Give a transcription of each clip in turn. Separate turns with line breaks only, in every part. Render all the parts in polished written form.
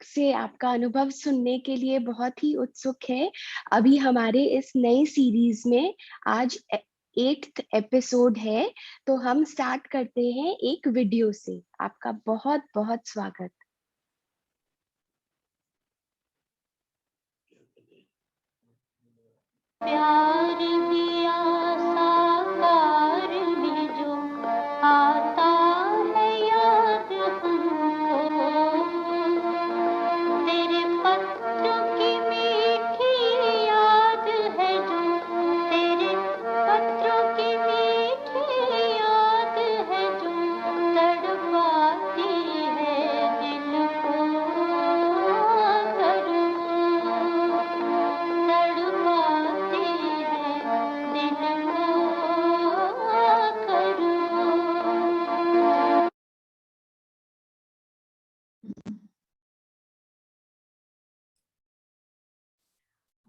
आपसे आपका अनुभव सुनने के लिए बहुत ही उत्सुक है। अभी हमारे इस नई सीरीज में आज 8th एपिसोड है, तो हम स्टार्ट करते हैं एक वीडियो से। आपका बहुत बहुत स्वागत।
प्यार दिया साकार भी जो आता है याद हमको, तेरे पत्र की मीठी याद है जो, तेरे पत्र की मीठी याद है जो तड़पाती है दिल को, तड़पाती है दिल को।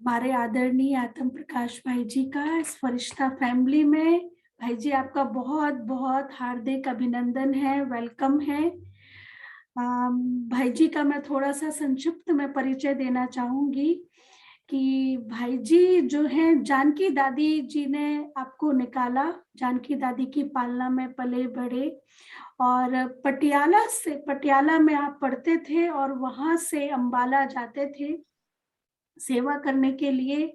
हमारे आदरणीय आत्म प्रकाश भाई जी का इस फरिश्ता फैमिली में, भाई जी आपका बहुत बहुत हार्दिक अभिनंदन है, वेलकम है। भाई जी का मैं थोड़ा सा संक्षिप्त में परिचय देना चाहूंगी कि भाई जी जो हैं, जानकी दादी जी ने आपको निकाला, जानकी दादी की पालना में पले बड़े, और पटियाला में आप पढ़ते थे और वहां से अंबाला जाते थे सेवा करने के लिए।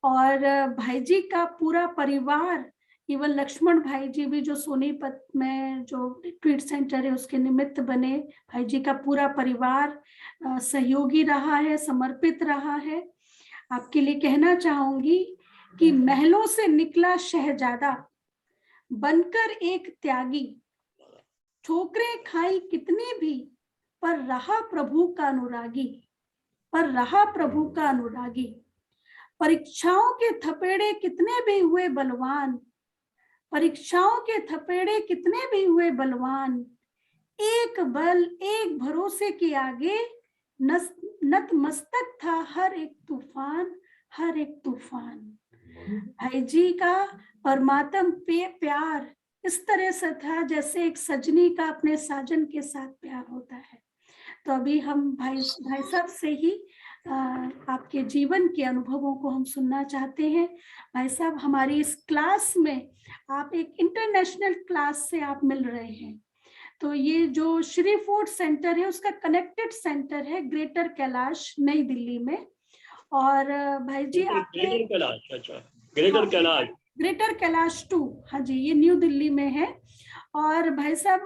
और भाई जी का पूरा परिवार, केवल लक्ष्मण भाई जी भी जो सोनीपत में जो ट्रीट सेंटर है उसके निमित्त बने, भाई जी का पूरा परिवार सहयोगी रहा है, समर्पित रहा है। आपके लिए कहना चाहूंगी कि महलों से निकला शहजादा बनकर एक त्यागी, ठोकरें खाई कितनी भी पर रहा प्रभु का अनुरागी, पर रहा प्रभु का अनुरागी। परीक्षाओं के थपेड़े कितने भी हुए बलवान, परीक्षाओं के थपेड़े कितने भी हुए बलवान, एक बल एक भरोसे के आगे नतमस्तक था हर एक तूफान, हर एक तूफान। भाई जी का परमात्म प्यार इस तरह से था जैसे एक सजनी का अपने साजन के साथ प्यार होता है। तो अभी हम भाई साहब से ही आपके जीवन के अनुभवों को हम सुनना चाहते हैं। भाई साहब, हमारी इस क्लास में आप एक इंटरनेशनल क्लास से आप मिल रहे हैं। तो ये जो श्री फूड सेंटर है उसका कनेक्टेड सेंटर है ग्रेटर कैलाश नई दिल्ली में। और भाई जी
ग्रेटर कैलाश, अच्छा ग्रेटर कैलाश,
ग्रेटर कैलाश 2, हाँ जी, ये न्यू दिल्ली में है। और भाई साहब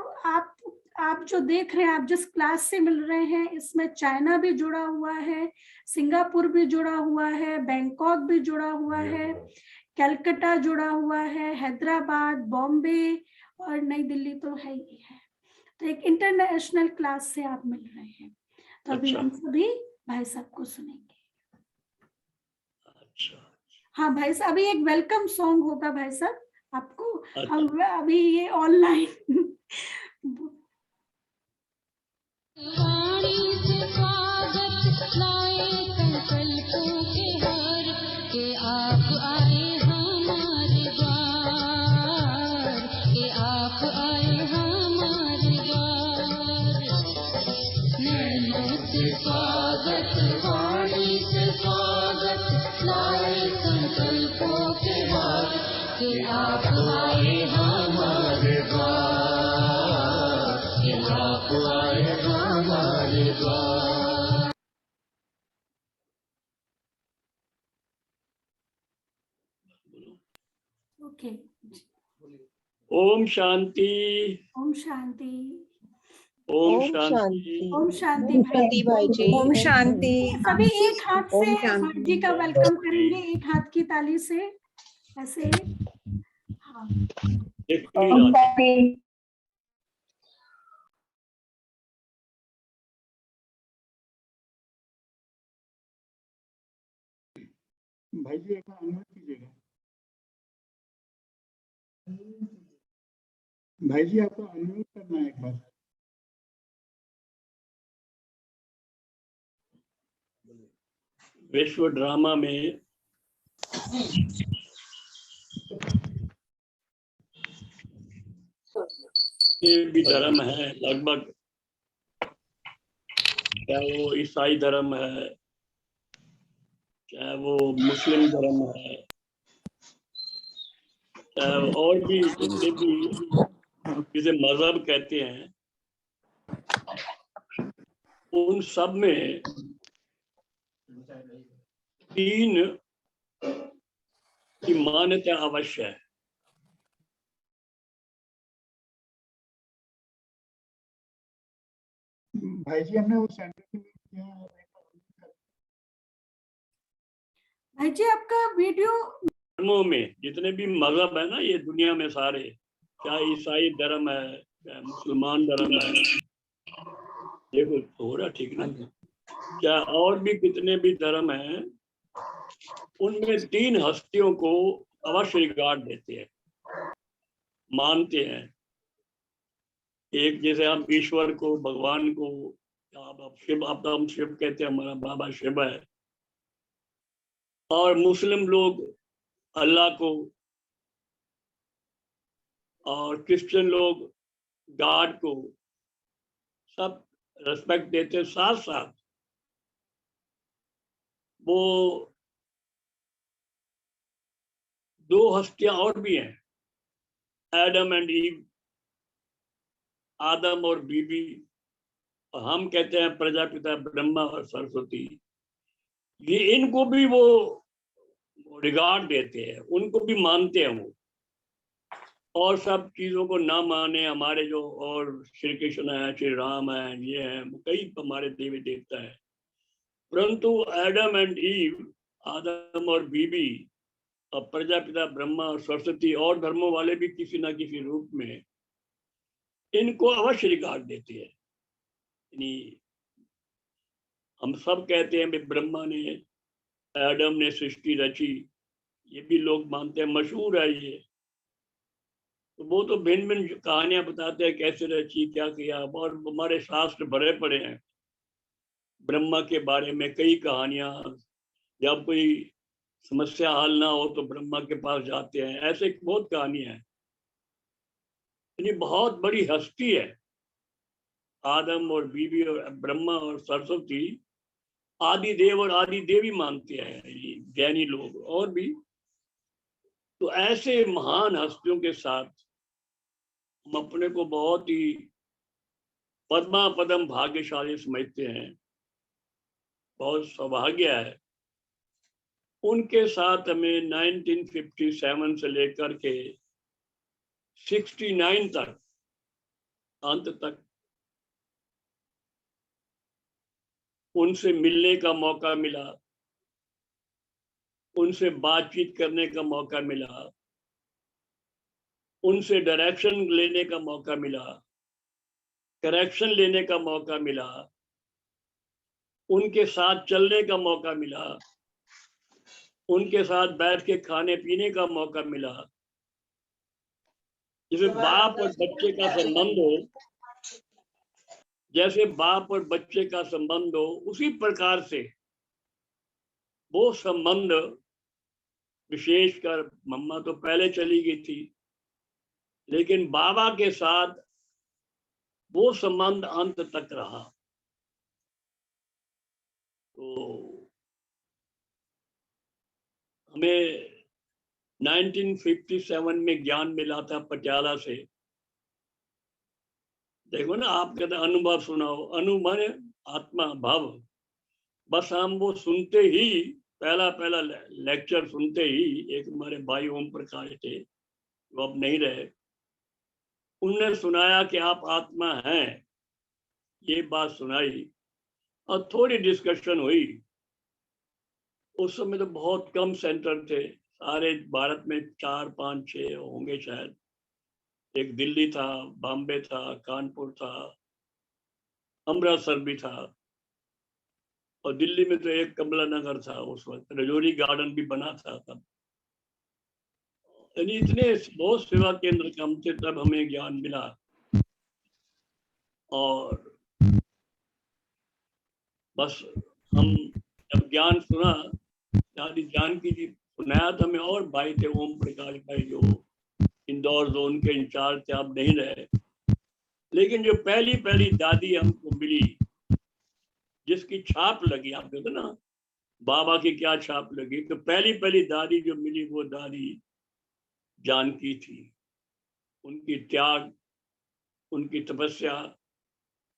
आप जो देख रहे हैं, आप जिस क्लास से मिल रहे हैं, इसमें चाइना भी जुड़ा हुआ है, सिंगापुर भी जुड़ा हुआ है, बैंकॉक भी जुड़ा हुआ है, कलकत्ता जुड़ा हुआ है, हैदराबाद, बॉम्बे और नई दिल्ली तो है ही है। तो एक इंटरनेशनल क्लास से आप मिल रहे हैं। तो अभी हम सभी भाई साहब को सुनेंगे।
अच्छा
हाँ भाई साहब, अभी एक वेलकम सॉन्ग होगा भाई साहब आपको। हम अभी ये ऑनलाइन
वाणी से स्वागत लाए संकल्पों के हार, के आप आए हमारे द्वार, के आप आए हमारे द्वार। नैनों से स्वागत, वाणी से स्वागत लाए संकल्पों के हार, के आप आए हमारे द्वार, के आप आए हमारे द्वार।
ओके।
ओम शांति,
ओम शांति,
ओम शांति,
ओम शांति भाई जी,
ओम शांति।
सभी एक हाथ से भाई जी का वेलकम करेंगे, एक हाथ की ताली से ऐसे। हाँ,
भाई जी एक बार अनम्यूट कीजिएगा। भाई जी आपको अनम्यूट करना है एक बार।
विश्व ड्रामा में भी धर्म है, लगभग चाहे वो ईसाई धर्म है, चाहे वो मुस्लिम धर्म है, चाहे और भी जितने भी जिसे मजहब कहते हैं, उन सब में 3 की मान्यता अवश्य है।
भाई जी हमने वो सेंटर के लिए किया है।
भाई जी आपका वीडियो
धर्मों में जितने भी मजहब है ना ये दुनिया में सारे, चाहे ईसाई धर्म है, चाहे मुसलमान धर्म है, देखो हो रहा ठीक ना, चाहे और भी कितने भी धर्म हैं, उनमें 3 हस्तियों को अवश्य रिगार्ड देते हैं, मानते हैं। एक जैसे हम ईश्वर को, भगवान को, आप शिव, आप तो हम शिव कहते हैं, हमारा बाबा शिव है, और मुस्लिम लोग अल्लाह को, और क्रिश्चियन लोग गॉड को, सब रेस्पेक्ट देते। साथ साथ वो 2 हस्तियां और भी हैं, एडम एंड ईव, आदम और बीबी, और हम कहते हैं प्रजापिता ब्रह्मा और सरस्वती। ये इनको भी वो रिगार्ड देते हैं, उनको भी मानते हैं वो, और सब चीजों को ना माने हमारे जो और श्री कृष्ण है, श्री राम है, ये है, कई हमारे देवी देवता है, परंतु एडम एंड ईव, आदम और बीबी, और प्रजापिता ब्रह्मा और सरस्वती, और धर्मों वाले भी किसी ना किसी रूप में इनको अवश्य रिगार्ड देते हैं। यानी हम सब कहते हैं भाई ब्रह्मा ने, एडम ने सृष्टि रची, ये भी लोग मानते हैं, मशहूर है ये। तो वो तो भिन्न भिन्न कहानियां बताते हैं कैसे रची, क्या किया, और हमारे शास्त्र भरे पड़े हैं ब्रह्मा के बारे में, कई कहानियां। जब कोई समस्या हल ना हो तो ब्रह्मा के पास जाते हैं, ऐसे बहुत कहानियां हैं। यानी बहुत बड़ी हस्ती है आदम और बीबी और ब्रह्मा और सरस्वती, आदि देव और आदि देवी मानते हैं ज्ञानी लोग और भी। तो ऐसे महान हस्तियों के साथ हम अपने को बहुत ही पद्मा पदम भाग्यशाली समझते हैं, बहुत सौभाग्य है। उनके साथ हमें 1957 से लेकर के 69 तक, अंत तक उनसे मिलने का मौका मिला, उनसे बातचीत करने का मौका मिला, उनसे डायरेक्शन लेने का मौका मिला, करेक्शन लेने का मौका मिला, उनके साथ चलने का मौका मिला, उनके साथ बैठ के खाने पीने का मौका मिला। जैसे बाप और बच्चे का संबंध हो, जैसे बाप और बच्चे का संबंध हो, उसी प्रकार से वो संबंध, विशेषकर मम्मा तो पहले चली गई थी, लेकिन बाबा के साथ वो संबंध अंत तक रहा। तो हमें 1957 में ज्ञान मिला था पटियाला से। देखो ना, आप कहते अनुभव सुनाओ, अनुभव आत्मा भाव, बस हम वो सुनते ही, पहला लेक्चर सुनते ही, एक हमारे भाई ओम प्रकाश थे, वो अब नहीं रहे, उनने सुनाया कि आप आत्मा हैं, ये बात सुनाई, और थोड़ी डिस्कशन हुई। उस समय तो बहुत कम सेंटर थे, सारे भारत में 4, 5, 6 होंगे शायद। एक दिल्ली था, बॉम्बे था, कानपुर था, अमृतसर भी था, और दिल्ली में तो एक कमला नगर था उस वक्त, रजौरी गार्डन भी बना था तब। यानी इतने बहुत सेवा केंद्र कम थे, तब हमें ज्ञान मिला। और बस हम जब ज्ञान सुना, जानकी जी सुनाया था, हमें और भाई थे, ओम प्रकाश भाई, जो इंदौर जोन के इंचार्ज थे, अब नहीं रहे। लेकिन जो पहली दादी हमको मिली, जिसकी छाप लगी, आप कहते ना बाबा की क्या छाप लगी, तो पहली पहली दादी जो मिली वो दादी जानकी थी। उनकी त्याग, उनकी तपस्या,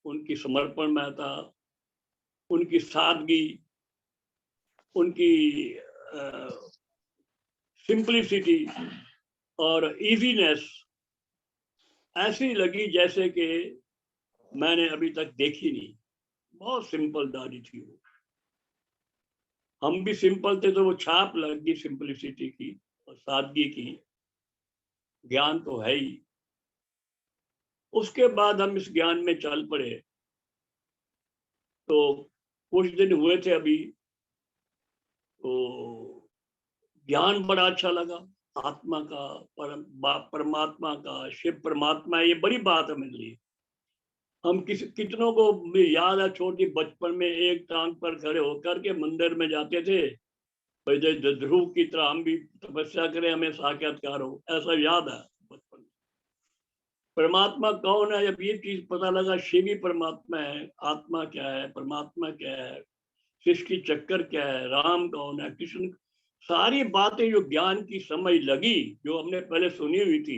उनकी समर्पणमयता, उनकी सादगी, उनकी सिंपलिसिटी और इजीनेस ऐसी लगी जैसे कि मैंने अभी तक देखी नहीं। बहुत सिंपल दादी थी वो। हम भी सिंपल थे तो वो छाप लग गई सिंपलिसिटी की और सादगी की। ज्ञान तो है ही। उसके बाद हम इस ज्ञान में चल पड़े। तो कुछ दिन हुए थे अभी, तो ज्ञान बड़ा अच्छा लगा। आत्मा का, परमात्मा का, शिव परमात्मा, ये बड़ी बात है मेरे लिए। हम कितनों को याद है, छोटी बचपन में एक टांग पर खड़े होकर के मंदिर में जाते थे, भाई ध्रुव की तरह हम भी तपस्या करें, हमें साक्षात्कार हो, ऐसा याद है बचपन में। परमात्मा कौन है, जब ये चीज पता लगा, शिव ही परमात्मा है, आत्मा क्या है, परमात्मा क्या है, सृष्टि चक्कर क्या है, राम कौन है, कृष्ण, सारी बातें जो ज्ञान की समझ लगी, जो हमने पहले सुनी हुई थी,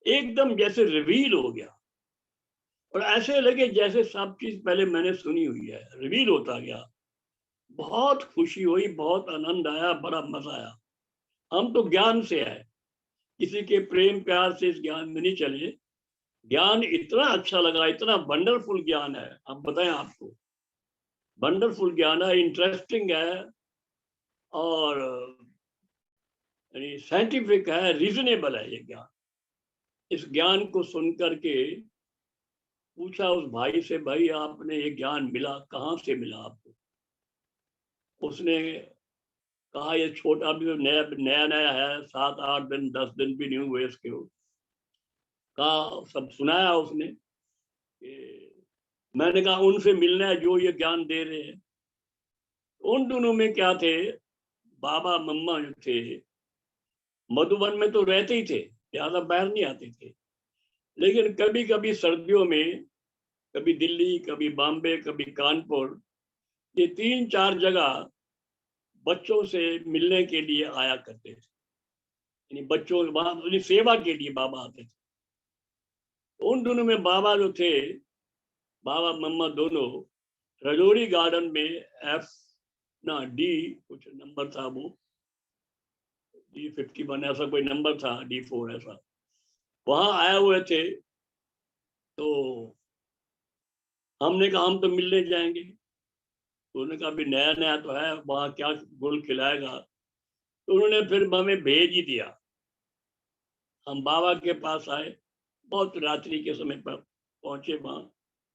एकदम जैसे रिवील हो गया। और ऐसे लगे जैसे सब चीज पहले मैंने सुनी हुई है, रिवील होता गया। बहुत खुशी हुई, बहुत आनंद आया, बड़ा मजा आया। हम तो ज्ञान से आए, किसी के प्रेम प्यार से इस ज्ञान में नहीं चले। ज्ञान इतना अच्छा लगा, इतना वंडरफुल ज्ञान है, आप बताएं आपको। वंडरफुल ज्ञान है, इंटरेस्टिंग है, और साइंटिफिक है, रीजनेबल है ये ज्ञान। इस ज्ञान को सुन करके पूछा उस भाई से, भाई आपने ये ज्ञान मिला, कहाँ से मिला आपको? उसने कहा ये छोटा भी नया नया नया है, 7-8 दिन 10 दिन भी नहीं हुए इसके। कहा सब सुनाया उसने कि, मैंने कहा उनसे मिलना है जो ये ज्ञान दे रहे हैं। उन दोनों में क्या थे, बाबा मम्मा जो थे, मधुबन में तो रहते ही थे, ज्यादा बाहर नहीं आते थे, लेकिन कभी कभी सर्दियों में, कभी दिल्ली, कभी बॉम्बे, कभी कानपुर, ये 3-4 जगह बच्चों से मिलने के लिए आया करते थे। यानी बच्चों वहां सेवा के लिए बाबा आते थे। उन दोनों में बाबा जो थे, बाबा मम्मा दोनों, रजौरी गार्डन में एफ ना डी कुछ नंबर था, वो D51 ऐसा कोई नंबर था, D4 ऐसा, वहां आए हुए थे। तो हमने कहा हम तो मिलने जाएंगे। तो उन्होंने कहा अभी नया नया तो है, वहां क्या गुल खिलाएगा। तो उन्होंने फिर हमें भेज ही दिया। हम बाबा के पास आए, बहुत रात्रि के समय पर पहुंचे वहां।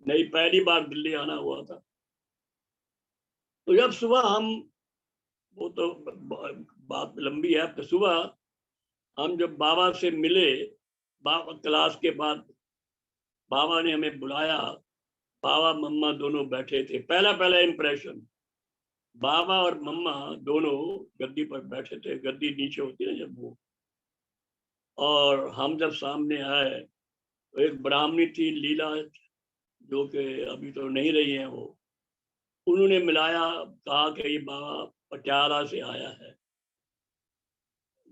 नई पहली बार दिल्ली आना हुआ था। तो जब सुबह हम, वो तो बात लंबी है, तो सुबह हम जब बाबा से मिले, बाबा क्लास के बाद बाबा ने हमें बुलाया। बाबा मम्मा दोनों बैठे थे। पहला पहला इम्प्रेशन, बाबा और मम्मा दोनों गद्दी पर बैठे थे, गद्दी नीचे होती है जब वो। और हम जब सामने आए तो एक ब्राह्मणी थी लीला, जो कि अभी तो नहीं रही है वो, उन्होंने मिलाया, कहा कि ये बाबा पटियाला से आया है,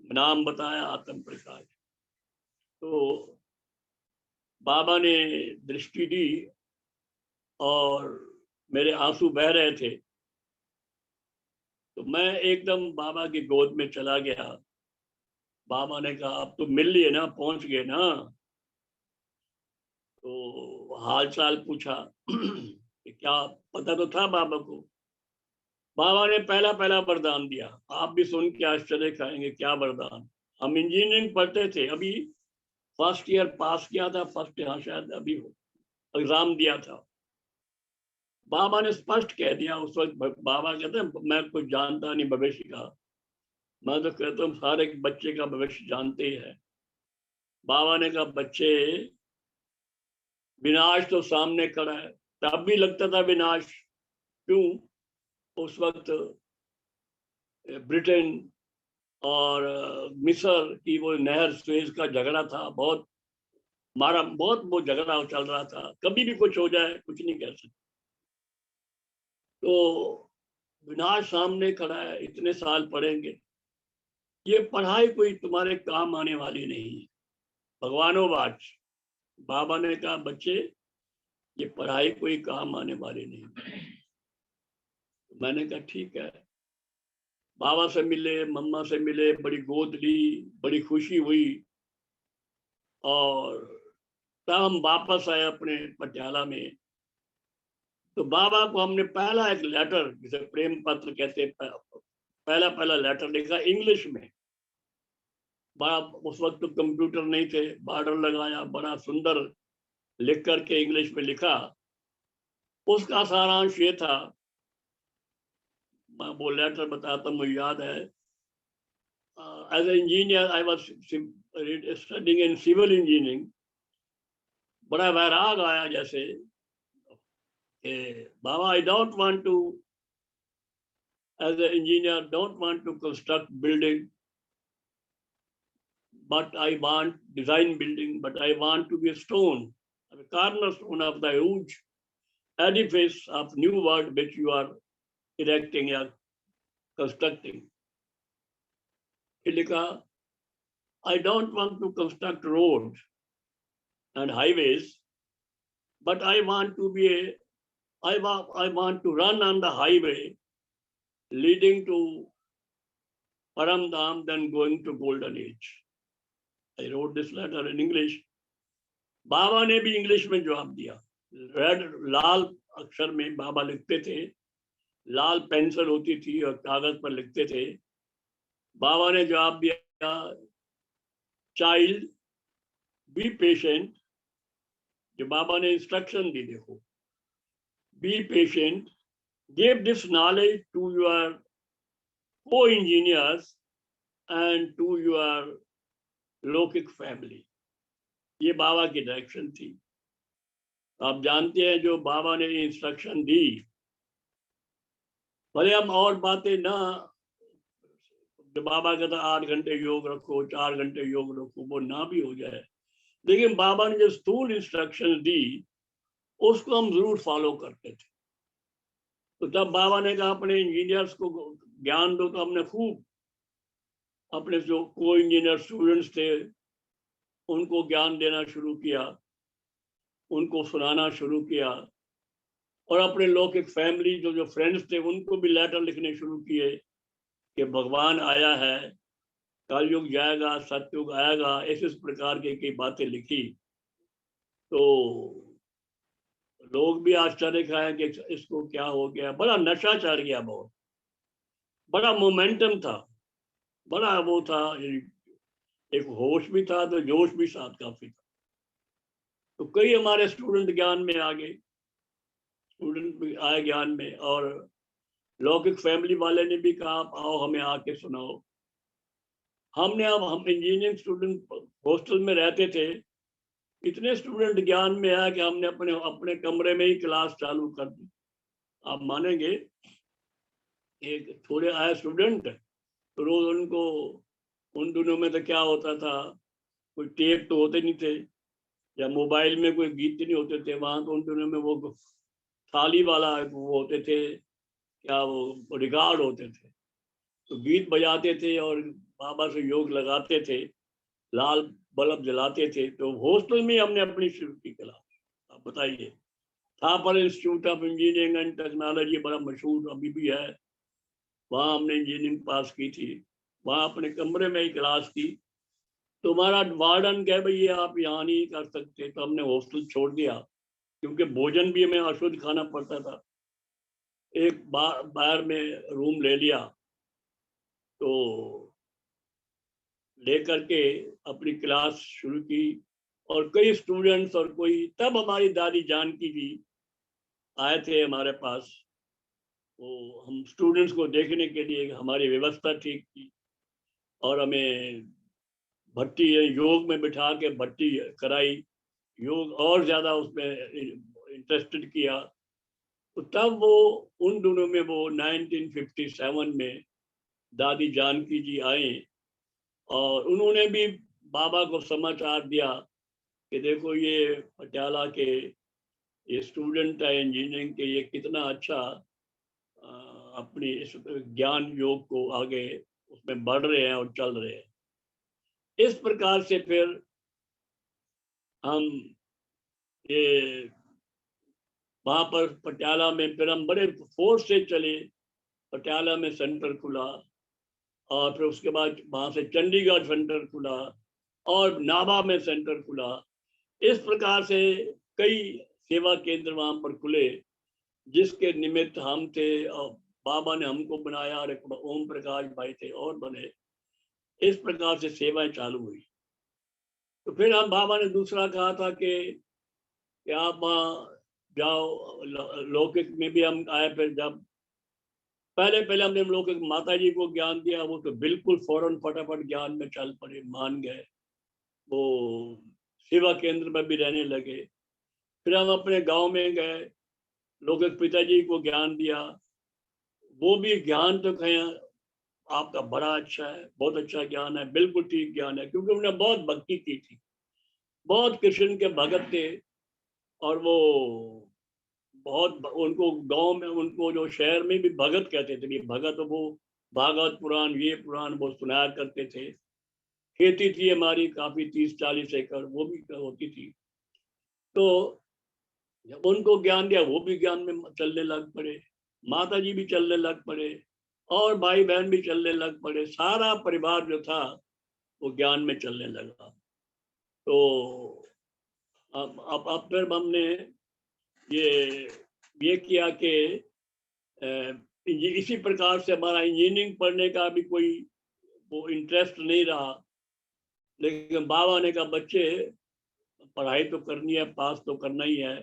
नाम बताया आत्म प्रकाश। तो बाबा ने दृष्टि दी और मेरे आंसू बह रहे थे। तो मैं एकदम बाबा की गोद में चला गया। बाबा ने कहा अब तो मिल लिए ना, पहुंच गए ना। तो हाल चाल पूछा कि क्या पता तो था बाबा को। बाबा ने पहला पहला वरदान दिया, आप भी सुन के आश्चर्य खाएंगे, क्या वरदान। हम इंजीनियरिंग पढ़ते थे, अभी फर्स्ट ईयर पास किया था, फर्स्ट ईयर शायद अभी एग्जाम दिया था। बाबा ने स्पष्ट कह दिया उस वक्त। बाबा कहते हैं मैं कुछ जानता नहीं भविष्य का, मैं तो कहता हूँ हर एक बच्चे का भविष्य जानते ही है। बाबा ने कहा बच्चे, विनाश तो सामने खड़ा है। तब भी लगता था विनाश, क्यों? उस वक्त ब्रिटेन और मिस्र की वो नहर सुएज का झगड़ा था, बहुत मारा, बहुत वो झगड़ा चल रहा था। कभी भी कुछ हो जाए, कुछ नहीं कह सकते। तो विनाश सामने खड़ा है, इतने साल पढ़ेंगे, ये पढ़ाई कोई तुम्हारे काम आने वाली नहीं है। भगवानोवाच, बाबा ने कहा बच्चे ये पढ़ाई कोई काम आने वाली नहीं। मैंने कहा ठीक है। बाबा से मिले, मम्मा से मिले, बड़ी गोद ली, बड़ी खुशी हुई। और तब हम वापस आए अपने पटियाला में। तो बाबा को हमने पहला एक लेटर, जिसे प्रेम पत्र कहते हैं, पहला लेटर लिखा इंग्लिश में। बड़ा, उस वक्त तो कंप्यूटर नहीं थे, बॉर्डर लगाया, बड़ा सुंदर लिख करके इंग्लिश में लिखा। उसका सारांश ये था, मैं वो लेटर बताता, मुझे याद है। As a engineer I was studying in civil engineering. बड़ा वैराग आया जैसे कि बाबा, I don't want to, as a engineer don't want to construct building, but I want design building, but I want to be a stone, a cornerstone of the huge edifice of new world which you are erecting or constructing. Ilika, I don't want to construct roads and highways, but I want to be I want to run on the highway leading to Paramdam, then going to Golden Age. I wrote this letter in English. बाबा ने भी English में जवाब दिया। Red, लाल अक्षर में बाबा लिखते थे, लाल pencil होती थी और कागज पर लिखते थे। बाबा ने जवाब दिया, चाइल्ड बी पेशेंट। जो बाबा ने इंस्ट्रक्शन दी, देखो, be patient, give this knowledge to your को इंजीनियर्स एंड टू योर लौकिक फैमिली। ये बाबा की डायरेक्शन थी। आप जानते हैं जो बाबा ने इंस्ट्रक्शन दी, भले हम और बातें ना, जो बाबा कहता 8 घंटे योग रखो, 4 घंटे योग रखो, वो ना भी हो जाए, लेकिन बाबा ने जो स्थूल इंस्ट्रक्शन दी उसको हम जरूर फॉलो करते थे। तो जब बाबा ने कहा अपने इंजीनियर्स को ज्ञान दो, तो हमने खूब अपने जो को इंजीनियर स्टूडेंट्स थे उनको ज्ञान देना शुरू किया, उनको सुनाना शुरू किया। और अपने लौकिक फैमिली जो फ्रेंड्स थे उनको भी लेटर लिखने शुरू किए कि भगवान आया है, कलयुग जाएगा, सतयुग आएगा, इस प्रकार की बातें लिखी। तो लोग भी आश्चर्य खाए कि इसको क्या हो गया। बड़ा नशा चढ़ गया, बहुत बड़ा मोमेंटम था, बड़ा वो था, एक होश भी था तो जोश भी साथ काफी था। तो कई हमारे स्टूडेंट ज्ञान में आ गए, स्टूडेंट भी आए ज्ञान में, और लौकिक फैमिली वाले ने भी कहा आप आओ, हमें आके सुनाओ। हम इंजीनियरिंग स्टूडेंट हॉस्टल में रहते थे, इतने स्टूडेंट ज्ञान में आया कि हमने अपने कमरे में ही क्लास चालू कर दी। आप मानेंगे, एक थोड़े आए स्टूडेंट, तो रोज उनको, उन दिनों में तो क्या होता था, कोई टेप तो होते नहीं थे, या मोबाइल में कोई गीत नहीं होते थे वहां। तो उन दिनों में वो थाली वाला वो होते थे, क्या वो रिकॉर्ड होते थे, तो गीत बजाते थे और बाबा से योग लगाते थे, लाल बल्ब जलाते थे। तो हॉस्टल में हमने अपनी शुरू की क्लास। आप बताइए, Thapar institute of engineering and technology बड़ा मशहूर अभी भी है, वहाँ हमने इंजीनियरिंग पास की थी, वहाँ अपने कमरे में ही क्लास की। तो हमारा वार्डन कहे भाई ये आप यहाँ नहीं कर सकते, तो हमने हॉस्टल छोड़ दिया, क्योंकि भोजन भी हमें अशुद्ध खाना पड़ता था। एक बाहर में रूम ले लिया, तो लेकर के अपनी क्लास शुरू की। और कई स्टूडेंट्स, और कोई, तब हमारी दादी जानकी जी आए थे हमारे पास, वो हम स्टूडेंट्स को देखने के लिए हमारी व्यवस्था ठीक की, और हमें भट्टी योग में बिठा के भट्टी कराई, योग और ज्यादा उसमें इंटरेस्टेड किया। तो तब वो उन दिनों में वो 1957 में दादी जानकी जी आए, और उन्होंने भी बाबा को समाचार दिया कि देखो ये पटियाला के ये स्टूडेंट है इंजीनियरिंग के, ये कितना अच्छा अपनी इस ज्ञान योग को आगे उसमें बढ़ रहे हैं और चल रहे हैं। इस प्रकार से फिर हम ये वहाँ पर पटियाला में फिर हम बड़े फोर्स से चले। पटियाला में सेंटर खुला और फिर उसके बाद वहाँ से चंडीगढ़ सेंटर खुला और नाभा में सेंटर खुला। इस प्रकार से कई सेवा केंद्र वहाँ पर खुले, जिसके निमित्त हम थे और बाबा ने हमको बनाया और एक ओम प्रकाश भाई थे और बने। इस प्रकार से सेवाएं चालू हुई। तो फिर हम बाबा ने दूसरा कहा था कि आप वहाँ जाओ। लौकिक में भी हम आए। फिर जब पहले हमने लौकिक माता जी को ज्ञान दिया, वो तो बिल्कुल फौरन फटाफट ज्ञान में चल पड़े, मान गए, वो सेवा केंद्र में भी रहने लगे। फिर हम अपने गांव में गए, लौकिक पिताजी को ज्ञान दिया। वो भी ज्ञान तो कहें आपका बड़ा अच्छा है, बहुत अच्छा ज्ञान है, बिल्कुल ठीक ज्ञान है, क्योंकि उन्होंने बहुत भक्ति की थी, बहुत कृष्ण के भगत थे। और वो बहुत उनको गांव में, उनको जो शहर में भी भगत कहते थे। ये भगत, वो भागवत पुराण, ये पुराण वो सुनाया करते थे। खेती थी हमारी काफी, 30-40 एकड़, वो भी होती थी। तो जब उनको ज्ञान दिया, वो भी ज्ञान में चलने लग पड़े, माता जी भी चलने लग पड़े और भाई बहन भी चलने लग पड़े। सारा परिवार जो था वो ज्ञान में चलने लगा। तो अब फिर हमने ये किया कि इसी प्रकार से हमारा इंजीनियरिंग पढ़ने का भी कोई वो इंटरेस्ट नहीं रहा। लेकिन बाबा ने कहा बच्चे पढ़ाई तो करनी है, पास तो करना ही है।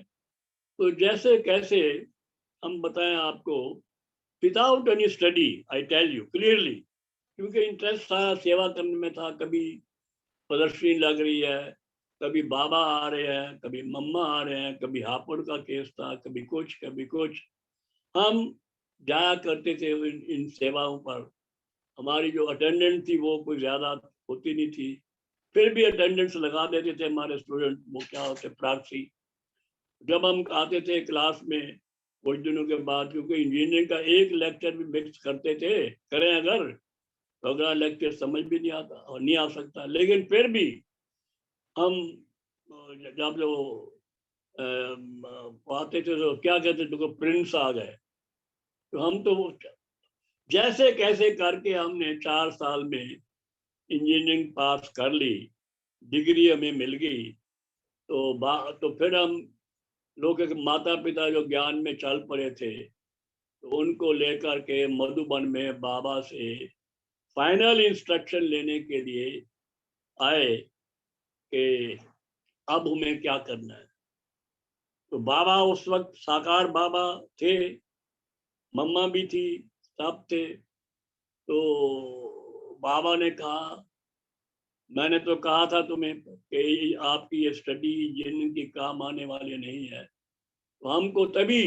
तो जैसे कैसे हम बताएं आपको, without any study, I tell you clearly, क्योंकि इंटरेस्ट सारा सेवा करने में था। कभी प्रदर्शनी लग रही है, कभी बाबा आ रहे हैं, कभी मम्मा आ रहे हैं, कभी हापुड़ का केस था, कभी कुछ कभी कुछ। हम जाया करते थे इन सेवाओं पर। हमारी जो अटेंडेंस थी वो कोई ज़्यादा होती नहीं थी, फिर भी अटेंडेंस लगा देते थे हमारे स्टूडेंट, वो क्या होते प्रार्थी। जब हम आते थे क्लास में कुछ दिनों के बाद, क्योंकि इंजीनियरिंग का एक लेक्चर भी मिक्स करते थे, करें अगर तो अगला लेक्चर समझ भी नहीं आता और नहीं आ सकता। लेकिन फिर भी हम जब जो आते थे तो क्या कहते थे, तो प्रिंस आ गए। तो हम तो जैसे कैसे करके हमने 4 साल में इंजीनियरिंग पास कर ली, डिग्री हमें मिल गई। तो फिर हम लोग के माता पिता जो ज्ञान में चल पड़े थे, तो उनको लेकर के मधुबन में बाबा से फाइनल इंस्ट्रक्शन लेने के लिए आए कि अब हमें क्या करना है। तो बाबा उस वक्त साकार बाबा थे, मम्मा भी थी, सब थे। तो बाबा ने कहा, मैंने तो कहा था तुम्हें कि आपकी ये स्टडी जिनकी काम आने वाले नहीं है। तो हमको तभी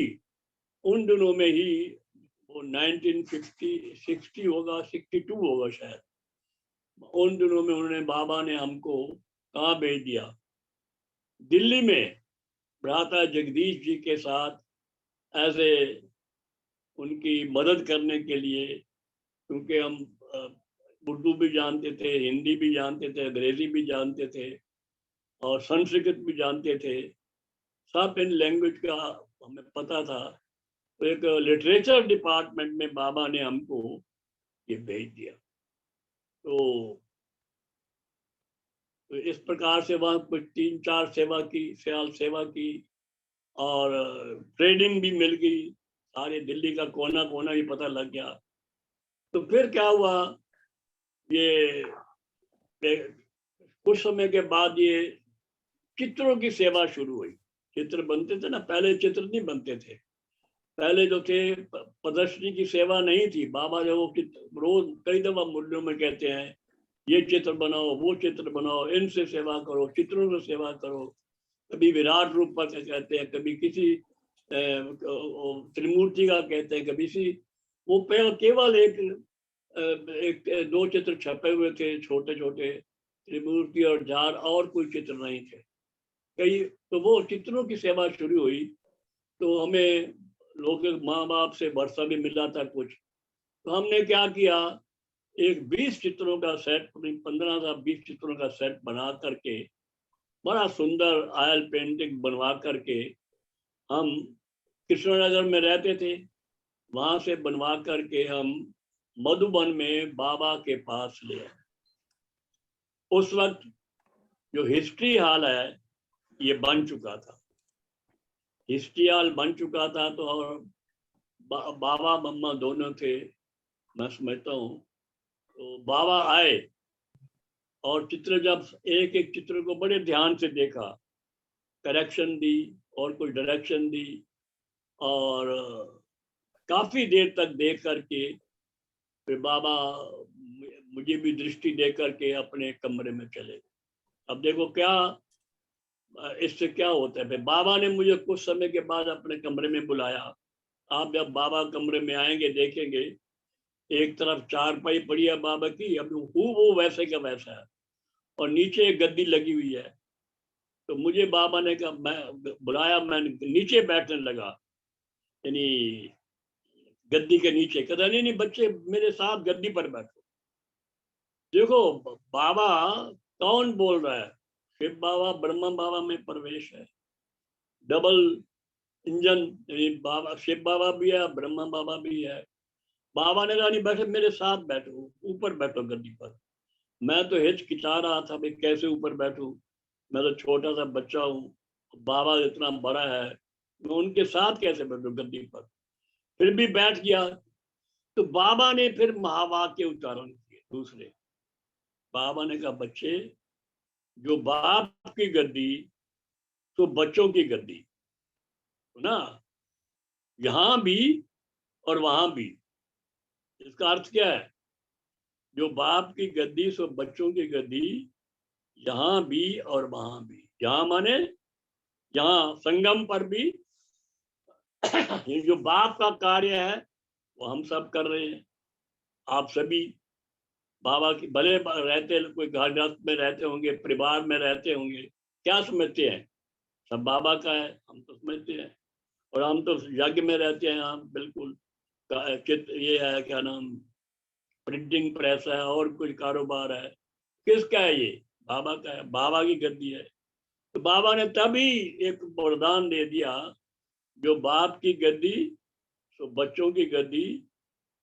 उन दिनों में ही, वो 1960 होगा, 62 होगा शायद, उन दिनों में उन्होंने, बाबा ने हमको कहाँ भेज दिया, दिल्ली में भ्राता जगदीश जी के साथ ऐसे उनकी मदद करने के लिए। क्योंकि हम उर्दू भी जानते थे, हिंदी भी जानते थे, अंग्रेजी भी जानते थे और संस्कृत भी जानते थे। सब इन लैंग्वेज का हमें पता था। तो एक लिटरेचर डिपार्टमेंट में बाबा ने हमको ये भेज दिया। तो इस प्रकार से वहाँ कुछ 3-4 साल सेवा की और ट्रेनिंग भी मिल गई। सारे दिल्ली का कोना कोना भी पता लग गया। तो फिर क्या हुआ, ये कुछ समय के बाद ये चित्रों की सेवा शुरू हुई। चित्र बनते थे ना, पहले चित्र नहीं बनते थे। पहले जो थे प्रदर्शनी की सेवा नहीं थी। बाबा जो रोज कई दफा मूल्यों में कहते हैं, ये चित्र बनाओ, वो चित्र बनाओ, इनसे सेवा करो, चित्रों से सेवा करो। कभी विराट रूप पर कहते हैं, कभी किसी त्रिमूर्ति का कहते हैं, कभी सी वो केवल एक 2 चित्र छपे हुए थे, छोटे छोटे, त्रिमूर्ति और जार, और कोई चित्र नहीं थे कई। तो वो चित्रों की सेवा शुरू हुई। तो हमें लोग के माँ बाप से वर्षा भी मिला था कुछ, तो हमने क्या किया, एक 20 चित्रों का सेट, 15 से 20 चित्रों का सेट बना करके, बड़ा सुंदर ऑयल पेंटिंग बनवा करके, हम कृष्णनगर में रहते थे, वहां से बनवा करके हम मधुबन में बाबा के पास ले आए। उस वक्त जो हिस्ट्री हॉल है ये बन चुका था, हिस्ट्री हॉल बन चुका था, तो और बाबा मम्मा दोनों थे, मैं समझता हूँ। तो बाबा आए और चित्र, जब एक एक चित्र को बड़े ध्यान से देखा, करेक्शन दी और कुछ डायरेक्शन दी, और काफी देर तक देख करके फिर बाबा मुझे भी दृष्टि दे करके अपने कमरे में चले। अब देखो क्या इससे क्या होता है, फिर बाबा ने मुझे कुछ समय के बाद अपने कमरे में बुलाया। आप जब बाबा कमरे में आएंगे देखेंगे, एक तरफ चारपाई पड़ी है बाबा की, अब वो वैसे का वैसा है, और नीचे एक गद्दी लगी हुई है। तो मुझे बाबा ने कहा, मैं बुलाया, मैं नीचे बैठने लगा, यानी गद्दी के नीचे। कहता नहीं नहीं बच्चे, मेरे साथ गद्दी पर बैठो। देखो बाबा कौन बोल रहा है, शिव बाबा ब्रह्मा बाबा में प्रवेश है, डबल इंजन, बाबा शिव बाबा भी है, ब्रह्मा बाबा भी है। बाबा ने कहा नहीं बैठे, मेरे साथ बैठो, ऊपर बैठो गद्दी पर। मैं तो हिचकिचा रहा था, भाई कैसे ऊपर बैठूं, मैं तो छोटा सा बच्चा हूँ, बाबा इतना बड़ा है, मैं उनके साथ कैसे बैठूं गद्दी पर। फिर भी बैठ गया। तो बाबा ने फिर महावाक्य उच्चारण किए दूसरे। बाबा ने कहा, बच्चे, जो बाप की गद्दी तो बच्चों की गद्दी ना, यहां भी और वहां भी। इसका अर्थ क्या है, जो बाप की गद्दी सो बच्चों की गद्दी, यहां भी और वहां भी। यहां माने यहाँ संगम पर भी ये जो बाप का कार्य है वो हम सब कर रहे हैं। आप सभी बाबा की भले रहते, कोई घर गृहस्थ में रहते होंगे, परिवार में रहते होंगे, क्या समझते हैं, सब बाबा का है, हम तो समझते हैं। और हम तो यज्ञ में रहते हैं, हम बिल्कुल चित्र ये है, क्या नाम, प्रिंटिंग प्रेस है और कुछ कारोबार है, किसका है ये, बाबा का है, बाबा की गद्दी है। तो बाबा ने तभी एक वरदान दे दिया, जो बाप की गद्दी तो बच्चों की गद्दी,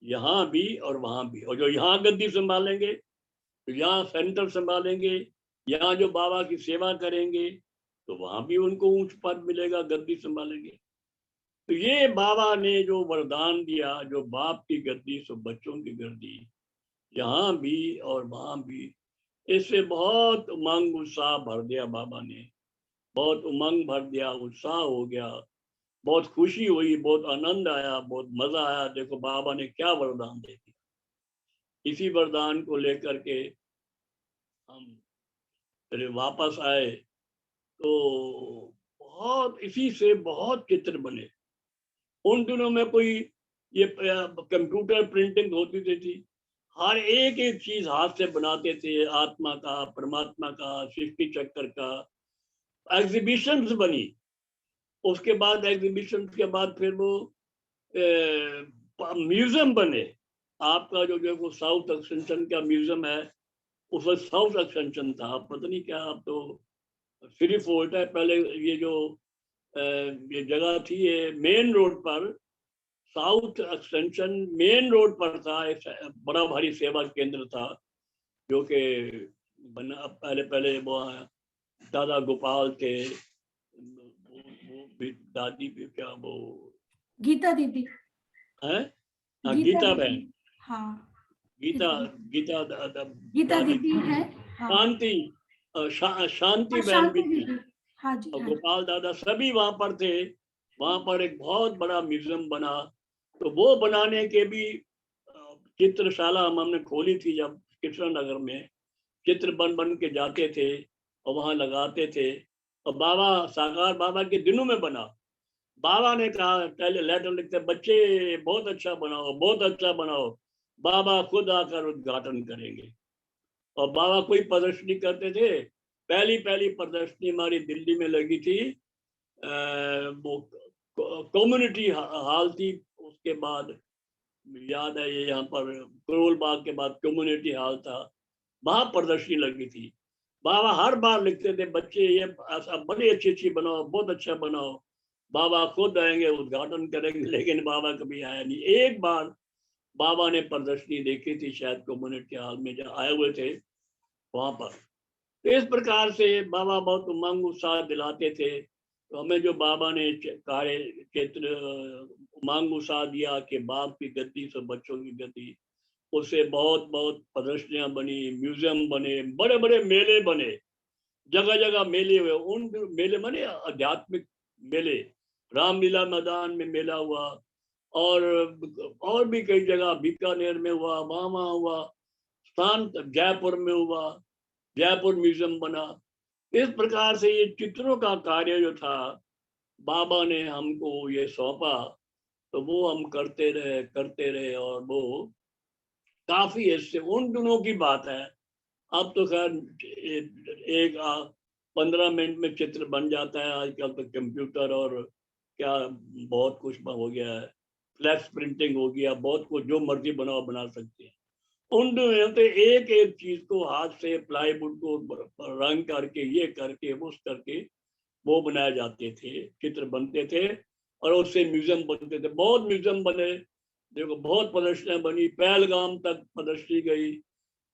यहाँ भी और वहां भी। और जो यहाँ गद्दी संभालेंगे, तो यहाँ सेंटर संभालेंगे, यहाँ जो बाबा की सेवा करेंगे, तो वहां भी उनको ऊंच पद मिलेगा, गद्दी संभालेंगे। तो ये बाबा ने जो वरदान दिया, जो बाप की गद्दी सो बच्चों की गद्दी, यहाँ भी और वहां भी, इससे बहुत उमंग उत्साह भर दिया बाबा ने, बहुत उमंग भर दिया, उत्साह हो गया, बहुत खुशी हुई, बहुत आनंद आया, बहुत मजा आया। देखो बाबा ने क्या वरदान दे दिया। इसी वरदान को लेकर के हम फिर वापस आए, तो बहुत इसी से बहुत चित्र बने। उन दिनों में कोई ये कंप्यूटर प्रिंटिंग होती थी, हर एक एक चीज हाथ से बनाते थे, आत्मा का, परमात्मा का, सृष्टि चक्र का। एग्जीबिशंस बनी, उसके बाद एग्जीबिशन के बाद फिर वो म्यूजियम बने। आपका जो देखो साउथ एक्सटेंशन का म्यूजियम है, उस वक्त साउथ एक्सटेंशन था, पता नहीं क्या, अब तो फ्री फोर्ट है। पहले ये जो ये जगह थी, ये मेन रोड पर, साउथ एक्सटेंशन मेन रोड पर था, एक बड़ा भारी सेवा केंद्र था, जो कि बना पहले पहले वो दादा गोपाल थे, वो भी दादी भी, क्या वो
गीता दीदी
है, गीता बहन,
हाँ
गीता गीता
गीता
दादी,
दीदी है, हाँ
शांति, शांति बहन
शांति
भी थी,
दीदी, हाँ जी,
और
हाँ
गोपाल दादा सभी वहां पर थे। वहां पर एक बहुत बड़ा म्यूजियम बना। तो वो बनाने के भी चित्रशाला हमने खोली थी, जब कृष्णनगर में चित्र बन बन के जाते थे और वहां लगाते थे। और बाबा साकार बाबा के दिनों में बना। बाबा ने कहा, पहले लेटर लिखते, बच्चे बहुत अच्छा बनाओ, बहुत अच्छा बनाओ, बाबा खुद आकर उद्घाटन करेंगे। और बाबा कोई प्रदर्शनी करते थे। पहली पहली प्रदर्शनी हमारी दिल्ली में लगी थी, वो कम्युनिटी हॉल थी, उसके बाद याद है ये यहाँ पर करोल बाग के बाद कम्युनिटी हॉल था, वहां प्रदर्शनी लगी थी। बाबा हर बार लिखते थे बच्चे ये ऐसा बड़ी अच्छी बनाओ, बहुत अच्छा बनाओ, बाबा खुद आएंगे उद्घाटन करेंगे, लेकिन बाबा कभी आया नहीं। एक बार बाबा ने प्रदर्शनी देखी थी शायद कम्युनिटी हॉल में, जब आए हुए थे वहां पर। तो इस प्रकार से बाबा बहुत उमंग उत्साह दिलाते थे। तो हमें जो बाबा ने कार्य क्षेत्र उमंग उत्साह दिया कि बाप की गद्दी से बच्चों की गद्दी, उससे बहुत बहुत प्रदर्शनियां बनी, म्यूजियम बने, बड़े बड़े मेले बने, जगह जगह मेले हुए। उन मेले बने आध्यात्मिक मेले, रामलीला मैदान में मेला हुआ, और भी कई जगह, बीकानेर में हुआ, वहां हुआ, स्थान जयपुर में हुआ, जयपुर म्यूजियम बना। इस प्रकार से ये चित्रों का कार्य जो था, बाबा ने हमको ये सौंपा, तो वो हम करते रहे, और वो काफी इससे उन दिनों की बात है। अब तो खैर एक 15 मिनट में चित्र बन जाता है, आजकल तो कंप्यूटर और क्या बहुत कुछ हो गया है, फ्लैक्स प्रिंटिंग हो गया, बहुत कुछ जो मर्जी बनाओ बना सकते हैं। उन दिनों तो एक एक चीज को हाथ से प्लाईवुड को रंग करके, ये करके, उस करके वो बनाए जाते थे, चित्र बनते थे, और उससे म्यूजियम बनते थे। बहुत म्यूजियम बने, देखो बहुत प्रदर्शनियां बनी, पहलगाम तक प्रदर्शनी गई।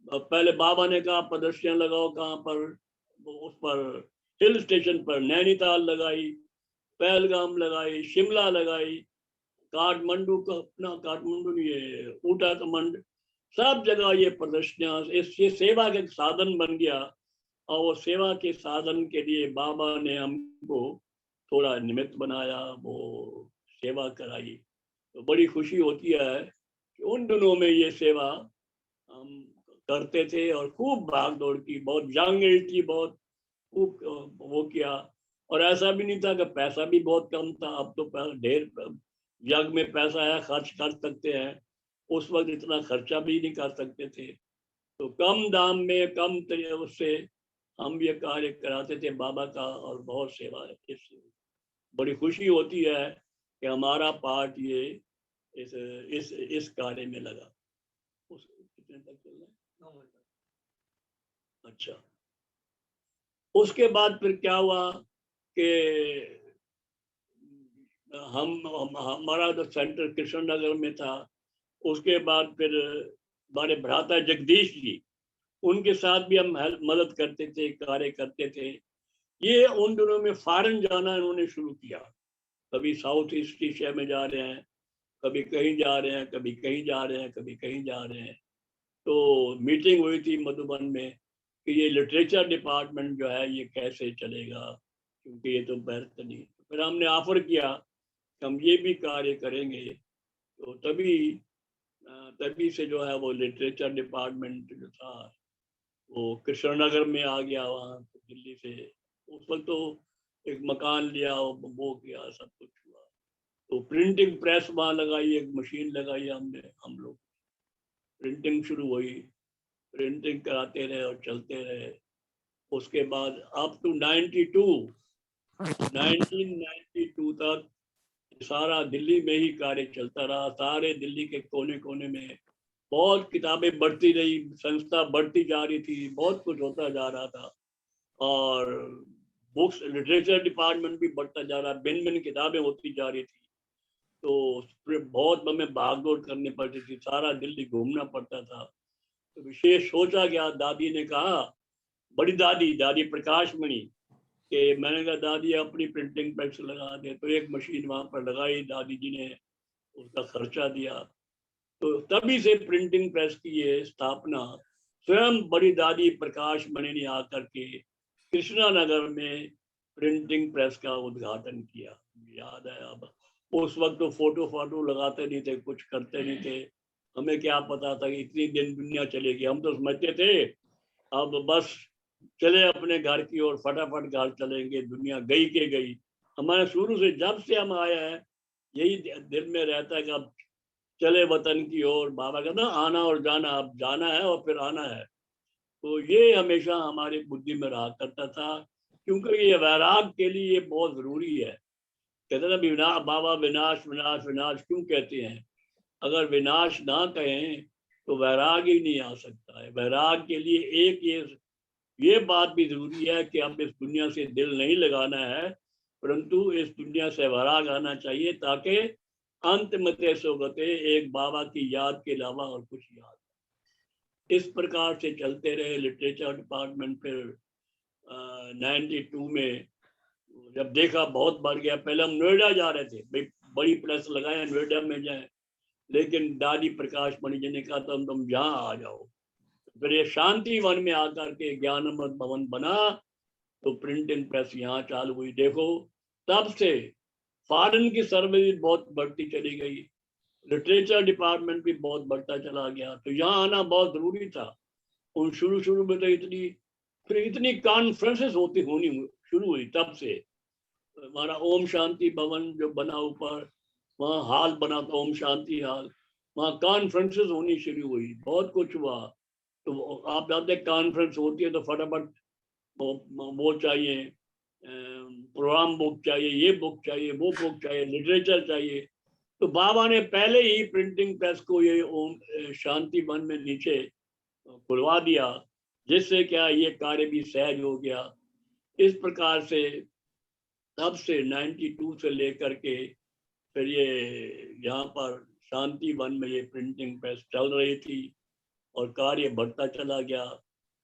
पहले बाबा ने कहा प्रदर्शनियां लगाओ, कहाँ पर, उस पर हिल स्टेशन पर नैनीताल लगाई, पहलगाम लगाई, शिमला लगाई, काठमांडू का अपना, काठमांडू ये ऊटाकमंड, सब जगह ये प्रदर्शनियां, इससे सेवा का साधन बन गया। और वो सेवा के साधन के लिए बाबा ने हमको थोड़ा निमित्त बनाया, वो सेवा कराई। तो बड़ी खुशी होती है कि उन दिनों में ये सेवा हम करते थे, और खूब भाग दौड़ की, बहुत यंग एज थी, बहुत खूब वो किया। और ऐसा भी नहीं था कि पैसा भी बहुत कम था, अब तो ढेर जग में पैसा है, खर्च कर सकते हैं। उस वक्त इतना खर्चा भी नहीं कर सकते थे, तो कम दाम में, कम उससे हम ये कार्य कराते थे बाबा का, और बहुत सेवा है। इससे बड़ी खुशी होती है कि हमारा पार्ट ये इस कार्य में लगा। कितने तक चल रहा है? अच्छा, उसके बाद फिर क्या हुआ कि हमारा जो सेंटर कृष्ण नगर में था, उसके बाद फिर हमारे भ्राता जगदीश जी, उनके साथ भी हम मदद करते थे, कार्य करते थे। ये उन दिनों में फॉरेन जाना इन्होंने शुरू किया, कभी साउथ ईस्ट एशिया में जा रहे हैं, कभी कहीं जा रहे हैं, कभी कहीं जा रहे हैं, कभी कहीं जा रहे हैं। तो मीटिंग हुई थी मधुबन में कि ये लिटरेचर डिपार्टमेंट जो है ये कैसे चलेगा, क्योंकि ये तो बेहतर नहीं। फिर हमने ऑफर किया कि हम ये भी कार्य करेंगे। तो तभी से जो है वो लिटरेचर डिपार्टमेंट जो था वो कृष्णनगर में आ गया, वहाँ दिल्ली से। उस वक्त तो एक मकान लिया, वो किया, सब कुछ हुआ। तो प्रिंटिंग प्रेस वहाँ लगाई, एक मशीन लगाई हमने, हम लोग प्रिंटिंग शुरू हुई, प्रिंटिंग कराते रहे और चलते रहे। उसके बाद अप टू 1992 तक सारा दिल्ली में ही कार्य चलता रहा। सारे दिल्ली के कोने कोने में बहुत किताबें बढ़ती रही, संस्था बढ़ती जा रही थी, बहुत कुछ होता जा रहा था, और बुक्स लिटरेचर डिपार्टमेंट भी बढ़ता जा रहा, भिन्न भिन्न किताबें होती जा रही थी। तो बहुत हमें भागदौड़ करनी पड़ती थी, सारा दिल्ली घूमना पड़ता था। तो विशेष सोचा गया, दादी ने कहा, बड़ी दादी, दादी प्रकाश मणि, कि मैंने कहा दादी अपनी प्रिंटिंग प्रेस लगा दे। तो एक मशीन वहां पर लगाई, दादी जी ने उसका खर्चा दिया। तो तभी से प्रिंटिंग प्रेस की ये स्थापना स्वयं बड़ी दादी प्रकाश मणि ने आकर के कृष्णा नगर में प्रिंटिंग प्रेस का उद्घाटन किया। याद है, अब उस वक्त तो फोटो लगाते नहीं थे, कुछ करते नहीं थे, हमें क्या पता था कि इतनी दिन दुनिया चलेगी। हम तो समझते थे अब बस चले अपने घर की ओर, फटाफट घर चलेंगे, दुनिया गई के गई। हमारे शुरू से, जब से हम आए हैं, यही दिल में रहता है कि अब चले वतन की ओर। बाबा कहता आना और जाना, अब जाना है और फिर आना है। तो ये हमेशा हमारी बुद्धि में रहा करता था, क्योंकि ये वैराग के लिए ये बहुत जरूरी है कहते ना बाबा विनाश विनाश विनाश क्यों कहते हैं? अगर विनाश ना कहें तो वैराग ही नहीं आ सकता है। वैराग के लिए एक ये बात भी जरूरी है कि अब इस दुनिया से दिल नहीं लगाना है, परंतु इस दुनिया से वैराग आना चाहिए, ताकि अंत मते सोगते एक बाबा की याद के अलावा और कुछ याद। इस प्रकार से चलते रहे। लिटरेचर डिपार्टमेंट फिर 92 में जब देखा बहुत बढ़ गया। पहले हम नोएडा जा रहे थे, भाई बड़ी प्रेस लगाए नोएडा में जाए, लेकिन दादी प्रकाश मणि जी ने कहा तुम यहाँ आ जाओ। फिर ये शांति वन में आकर के ज्ञान अमृत भवन बना, तो प्रिंटिंग प्रेस यहाँ चालू हुई। देखो तब से फॉरेन की सर्विस बहुत बढ़ती चली गई, लिटरेचर डिपार्टमेंट भी बहुत बढ़ता चला गया। तो यहाँ आना बहुत जरूरी था। उन शुरू में तो इतनी कॉन्फ्रेंसेस होनी शुरू हुई। तब से हमारा ओम शांति भवन जो बना ऊपर, वहाँ हाल बना था ओम शांति हाल, वहाँ कॉन्फ्रेंसेस होनी शुरू हुई, बहुत कुछ हुआ। तो आप जानते हैं कॉन्फ्रेंस होती है तो फटाफट वो चाहिए, प्रोग्राम बुक चाहिए, ये बुक चाहिए, वो बुक चाहिए, लिटरेचर चाहिए। तो बाबा ने पहले ही प्रिंटिंग प्रेस को ये ओम शांति वन में नीचे खुलवा दिया, जिससे क्या ये कार्य भी सहज हो गया। इस प्रकार से तब से 92 से लेकर के फिर ये यहाँ पर शांति वन में ये प्रिंटिंग प्रेस चल रही थी और कार्य बढ़ता चला गया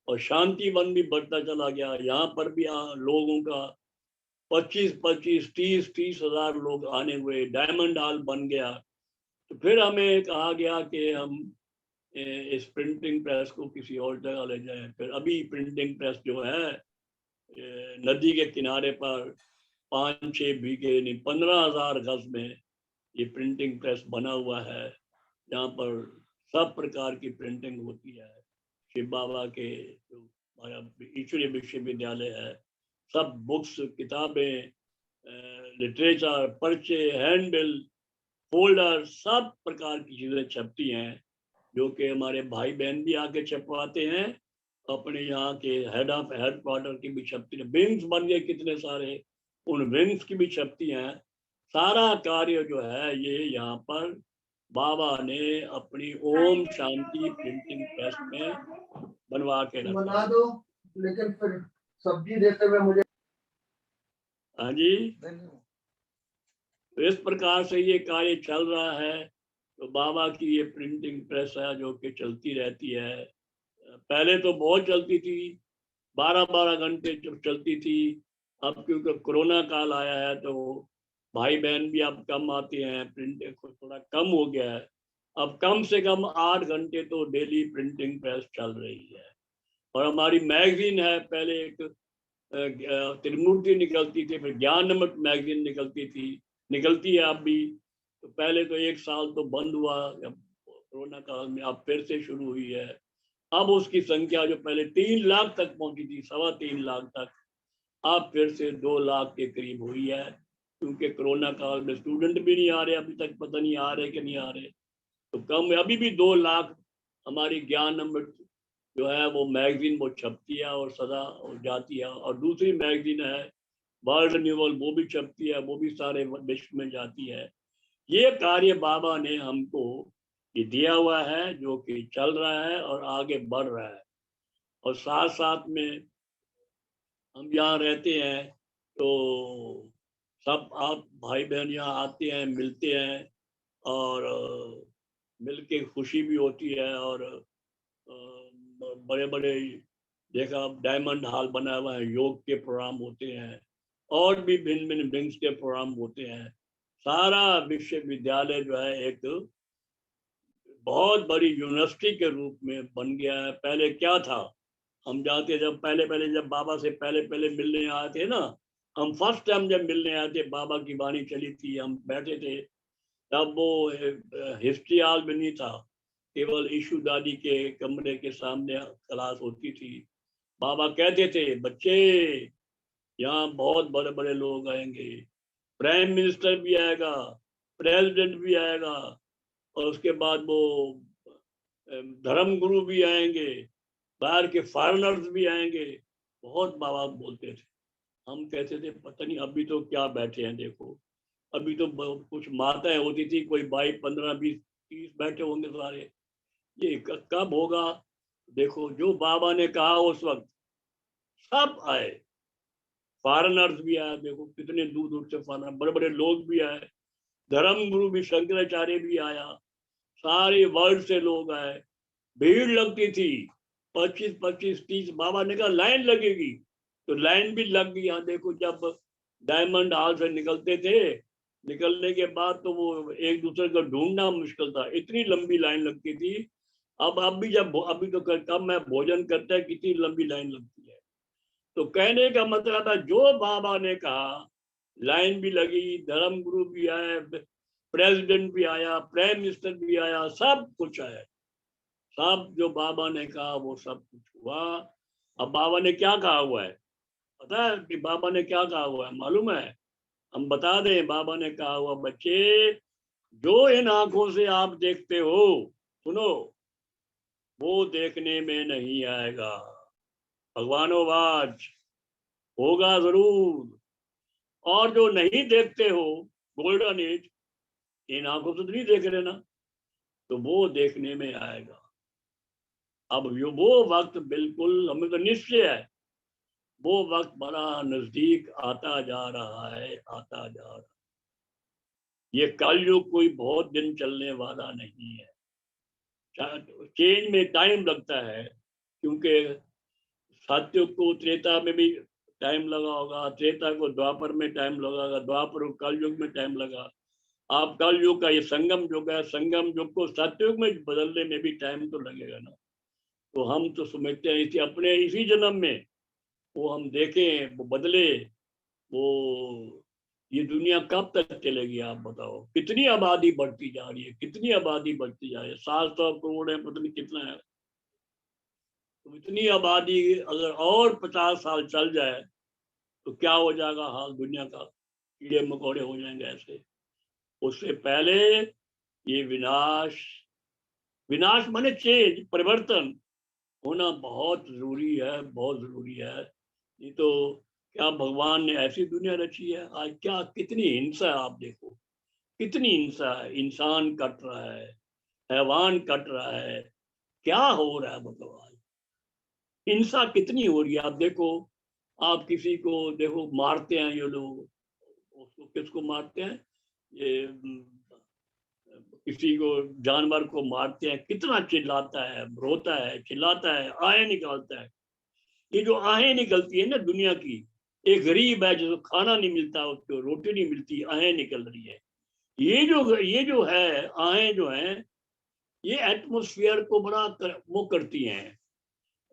और शांति वन भी बढ़ता चला गया। यहाँ पर भी लोगों का 25-30 हजार लोग आने हुए, डायमंड हॉल बन गया। तो फिर हमें कहा गया कि हम इस प्रिंटिंग प्रेस को किसी और जगह ले जाएं। फिर अभी प्रिंटिंग प्रेस जो है नदी के किनारे पर 5-6 बीघे नहीं 15,000 गज में ये प्रिंटिंग प्रेस बना हुआ है, जहाँ पर सब प्रकार की प्रिंटिंग होती है। शिव बाबा के जो हमारा ईश्वरीय विश्वविद्यालय है, सब बुक्स, किताबें, लिटरेचर, पर्चे, हैंडबिल, फोल्डर, सब प्रकार की चीज़ें छपती हैं, जो कि हमारे भाई बहन भी आके छपवाते हैं। अपने यहाँ के हेड क्वार्टर की भी छपती है, विंग्स बन गए कितने सारे, उन विंग्स की भी छपती हैं। सारा कार्य जो है ये यहाँ पर बाबा ने अपनी ओम शांति प्रिंटिंग प्रेस में बनवा के रखा।
बना दो, लेकिन फिर सब्जी देते हुए मुझे।
हाँ जी, तो इस प्रकार से ये कार्य चल रहा है। तो बाबा की ये प्रिंटिंग प्रेस है जो कि चलती रहती है। पहले तो बहुत चलती थी, 12-12 घंटे जब चलती थी। अब क्योंकि कोरोना काल आया है तो भाई बहन भी अब कम आते हैं, प्रिंटिंग थोड़ा कम हो गया है। अब कम से कम 8 घंटे तो डेली प्रिंटिंग प्रेस चल रही है। और हमारी मैगजीन है, पहले एक त्रिमूर्ति निकलती थी, फिर ज्ञान अमृत मैगजीन निकलती है अब भी। तो पहले तो 1 साल तो बंद हुआ जब कोरोना काल में, अब फिर से शुरू हुई है। अब उसकी संख्या जो पहले 3 लाख तक पहुंची थी, 3.25 लाख तक, अब फिर से 2 लाख के करीब हुई है। क्योंकि कोरोना काल में स्टूडेंट भी नहीं आ रहे, अभी तक पता नहीं आ रहे कि नहीं आ रहे, तो कम, अभी भी 2 लाख हमारी ज्ञान अमृत जो है वो मैगजीन वो छपती है और सदा जाती है। और दूसरी मैगजीन है वर्ल्ड रिन्यूअल, वो भी छपती है, वो भी सारे विश्व में जाती है। ये कार्य बाबा ने हमको ये दिया हुआ है, जो कि चल रहा है और आगे बढ़ रहा है। और साथ साथ में हम यहाँ रहते हैं तो सब आप भाई बहन यहाँ आते हैं, मिलते हैं और मिलके खुशी भी होती है। और बड़े बड़े देखा डायमंड हॉल बना हुआ है, योग के प्रोग्राम होते हैं और भी भिन्न भिन्न विंग्स के प्रोग्राम होते हैं। सारा विश्वविद्यालय जो है एक बहुत बड़ी यूनिवर्सिटी के रूप में बन गया है। पहले क्या था, हम जाते जब पहले जब बाबा से पहले मिलने आए थे ना, हम फर्स्ट टाइम जब मिलने आए थे, बाबा की वाणी चली थी, हम बैठे थे, तब वो हिस्ट्री हॉल में नहीं था, केवल ईशु दादी के कमरे के सामने क्लास होती थी। बाबा कहते थे बच्चे यहाँ बहुत बड़े बड़े लोग आएंगे, प्राइम मिनिस्टर भी आएगा, प्रेसिडेंट भी आएगा, और उसके बाद वो धर्म गुरु भी आएंगे, बाहर के फॉरेनर्स भी आएंगे। बहुत बाबा बोलते थे। हम कहते थे पता नहीं अभी तो क्या बैठे हैं देखो। अभी तो कुछ माताएं होती थी, कोई 22, 15, 20, 30 बैठे होंगे सारे। ये कब होगा? देखो जो बाबा ने कहा उस वक्त सब आए, फॉरेनर्स भी आए, देखो कितने दूर दूर से फॉरेनर, बड़े बड़े लोग भी आए, धर्म गुरु भी शंकराचार्य भी आया, सारे वर्ल्ड से लोग आए, भीड़ लगती थी 25, 25, 30। बाबा ने कहा लाइन लगेगी, तो लाइन भी लग गई। यहाँ देखो जब डायमंड हॉल से निकलते थे, निकलने के बाद तो वो एक दूसरे को ढूंढना मुश्किल था, इतनी लंबी लाइन लगती थी। अब भी जब अभी तो कम मैं भोजन करता है, कितनी लंबी लाइन लगती है। तो कहने का मतलब है जो बाबा ने कहा लाइन भी लगी, धर्म गुरु भी आए, प्रेसिडेंट भी आया, प्राइम मिनिस्टर भी आया, सब कुछ आया, सब जो बाबा ने कहा वो सब कुछ हुआ। अब बाबा ने क्या कहा हुआ है पता है कि बाबा ने क्या कहा हुआ है मालूम है? हम बता दें, बाबा ने कहा हुआ, बच्चे जो इन आंखों से आप देखते हो, सुनो, वो देखने में नहीं आएगा, भगवानोवाच होगा जरूर। और जो नहीं देखते हो, गोल्डन एज, इन आंखों से तो नहीं देख रहे ना, तो वो देखने में आएगा। अब वो वक्त बिल्कुल हमें तो निश्चय है, वो वक्त बड़ा नजदीक आता जा रहा है, आता जा रहा है। ये कलयुग कोई बहुत दिन चलने वाला नहीं है। चेंज में टाइम लगता है, क्योंकि सत्युग को त्रेता में भी टाइम लगा होगा, त्रेता को द्वापर में टाइम लगा होगा, द्वापर को कलयुग में टाइम लगा। आप कलयुग का ये संगम युग है, संगम युग को सत्युग में बदलने में भी टाइम तो लगेगा ना। तो हम तो समझते हैं इसी अपने इसी जन्म में वो हम देखें, वो बदले, वो ये दुनिया कब तक चलेगी आप बताओ? कितनी आबादी बढ़ती जा रही है, कितनी आबादी बढ़ती जा रही है, 700 करोड़ है, पता नहीं कितना है। तो इतनी आबादी अगर और 50 साल चल जाए तो क्या हो जाएगा हाल दुनिया का? कीड़े मकोड़े हो जाएंगे ऐसे। उससे पहले ये विनाश, विनाश माने चेंज, परिवर्तन होना बहुत जरूरी है, बहुत जरूरी है। ये तो क्या भगवान ने ऐसी दुनिया रची है? आज क्या कितनी हिंसा है, आप देखो कितनी हिंसा है, इंसान कट रहा है, हैवान कट रहा है, क्या हो रहा है मतलब आज हिंसा कितनी हो रही है। आप देखो, आप किसी को देखो मारते हैं ये लोग, उसको किसको मारते हैं, ये किसी को जानवर को मारते हैं, कितना चिल्लाता है, रोता है, चिल्लाता है, आहें निकालता है। ये जो आहें निकलती है ना दुनिया की, एक गरीब है जिसको खाना नहीं मिलता, उसको रोटी नहीं मिलती, आहें निकल रही है। ये जो है आहें जो है, ये एटमॉस्फेयर को बड़ा वो करती हैं,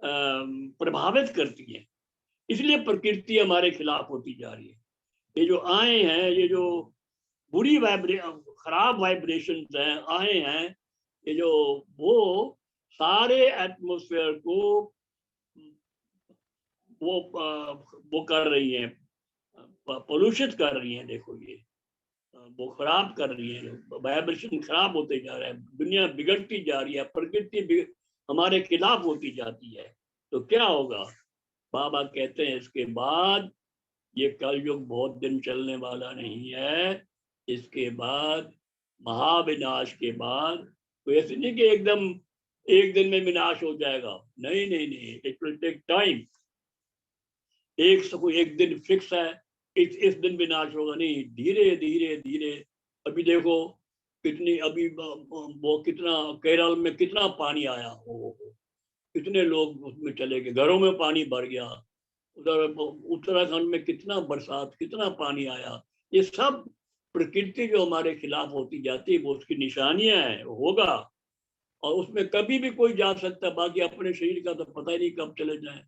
प्रभावित करती हैं। इसलिए प्रकृति हमारे खिलाफ होती जा रही है। ये जो आए हैं, ये जो बुरी खराब वाइब्रेशन हैं, आए हैं, ये जो वो सारे एटमॉस्फेयर को वो कर रही हैं, पोल्यूशित कर रही हैं। देखो ये वो खराब कर रही है, वाइब्रेशन खराब होते जा रहा है, दुनिया बिगड़ती जा रही है, प्रकृति हमारे खिलाफ होती जाती है। तो क्या होगा? बाबा कहते हैं इसके बाद ये कलयुग बहुत दिन चलने वाला नहीं है। इसके बाद महाविनाश के बाद, तो ऐसे नहीं कि एकदम एक दिन में विनाश हो जाएगा, नहीं नहीं नहीं, इट विल टेक टाइम। एक दिन फिक्स है, इस दिन विनाश होगा नहीं, धीरे धीरे धीरे। अभी देखो कितनी, अभी वो कितना केरल में कितना पानी आया, हो कितने लोग उसमें चले गए, घरों में पानी भर गया। उधर उत्तराखंड में कितना बरसात, कितना पानी आया। ये सब प्रकृति जो हमारे खिलाफ होती जाती है, वो उसकी निशानियां हैं, होगा। और उसमें कभी भी कोई जा सकता है, बाकी अपने शरीर का तो पता ही नहीं कब चले जाए।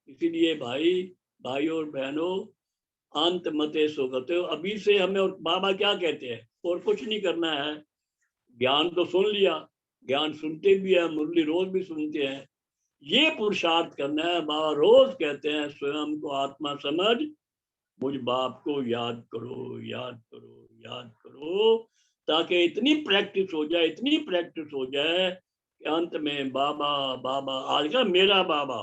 इसीलिए भाइयों और बहनों, अंत मते सुगते, अभी से हमें, और बाबा क्या कहते हैं, और कुछ नहीं करना है। ज्ञान तो सुन लिया, ज्ञान सुनते भी है, मुरली रोज भी सुनते हैं, ये पुरुषार्थ करना है। बाबा रोज कहते हैं स्वयं को आत्मा समझ, मुझ बाप को याद करो, याद करो, याद करो, ताकि इतनी प्रैक्टिस हो जाए, इतनी प्रैक्टिस हो जाए कि अंत में बाबा बाबा, आज का मेरा बाबा,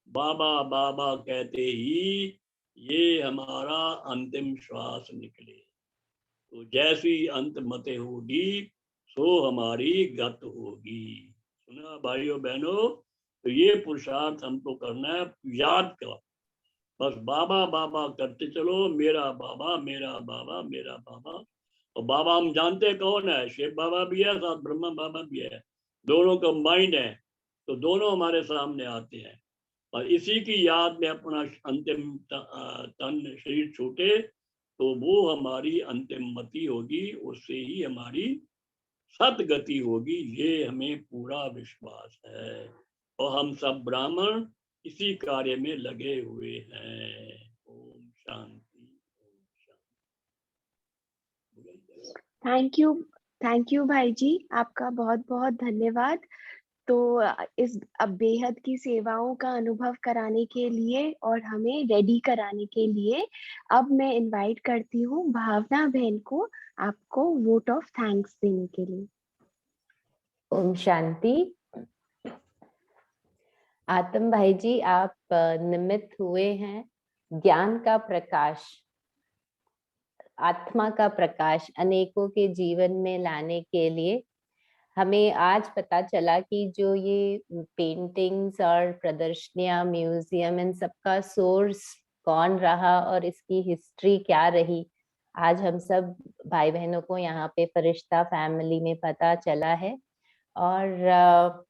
बाबा बाबा कहते ही ये हमारा अंतिम श्वास निकले। तो जैसी अंत मते होगी सो हमारी गत होगी। सुना भाइयों बहनों, तो ये पुरुषार्थ हमको करना है, याद का बस बाबा बाबा करते चलो, मेरा बाबा मेरा बाबा मेरा बाबा। और बाबा हम जानते हैं कौन है, शिव बाबा भी है, साथ ब्रह्मा बाबा भी है, दोनों का माइंड है, तो दोनों हमारे सामने आते हैं। और इसी की याद में अपना अंतिम तन शरीर छूटे तो वो हमारी अंतिम मति होगी, उससे ही हमारी सदगति होगी, ये हमें पूरा विश्वास है। और हम सब ब्राह्मण इसी कार्य में लगे हुए हैं। ओम शांति, ओम शांति।
थैंक यू भाई जी, आपका बहुत बहुत धन्यवाद। तो इस अब बेहद की सेवाओं का अनुभव कराने के लिए और हमें रेडी कराने के लिए अब मैं इनवाइट करती हूँ भावना बहन को, आपको वोट ऑफ थैंक्स देने के लिए।
ओम शांति। आत्म भाई जी, आप निमित्त हुए हैं ज्ञान का प्रकाश, आत्मा का प्रकाश अनेकों के जीवन में लाने के लिए। हमें आज पता चला कि जो ये पेंटिंग्स और प्रदर्शनियां, म्यूजियम, इन सबका सोर्स कौन रहा और इसकी हिस्ट्री क्या रही, आज हम सब भाई बहनों को यहाँ पे फरिश्ता फैमिली में पता चला है। और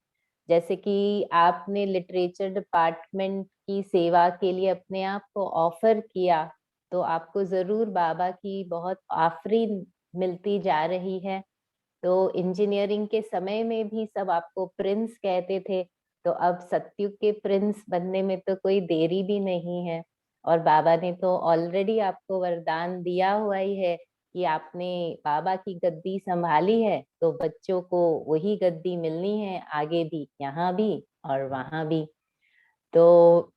जैसे कि आपने लिटरेचर डिपार्टमेंट की सेवा के लिए अपने आप को ऑफर किया, तो आपको जरूर बाबा की बहुत आफरी मिलती जा रही है। तो इंजीनियरिंग के समय में भी सब आपको प्रिंस कहते थे, तो अब सतयुग के प्रिंस बनने में तो कोई देरी भी नहीं है। और बाबा ने तो ऑलरेडी आपको वरदान दिया हुआ ही है कि आपने बाबा की गद्दी संभाली है, तो बच्चों को वही गद्दी मिलनी है, आगे भी, यहाँ भी और वहां भी। तो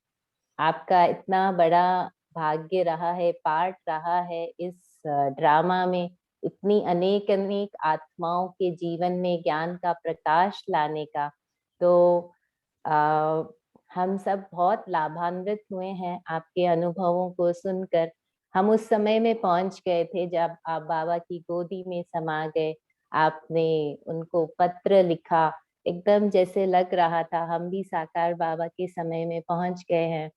आपका इतना बड़ा भाग्य रहा है, पार्ट रहा है इस ड्रामा में, इतनी अनेक अनेक आत्माओं के जीवन में ज्ञान का प्रकाश लाने का। तो हम सब बहुत लाभान्वित हुए हैं आपके अनुभवों को सुनकर। हम उस समय में पहुंच गए थे जब आप बाबा की गोदी में समा गए, आपने उनको पत्र लिखा, एकदम जैसे लग रहा था हम भी साकार बाबा के समय में पहुंच गए हैं।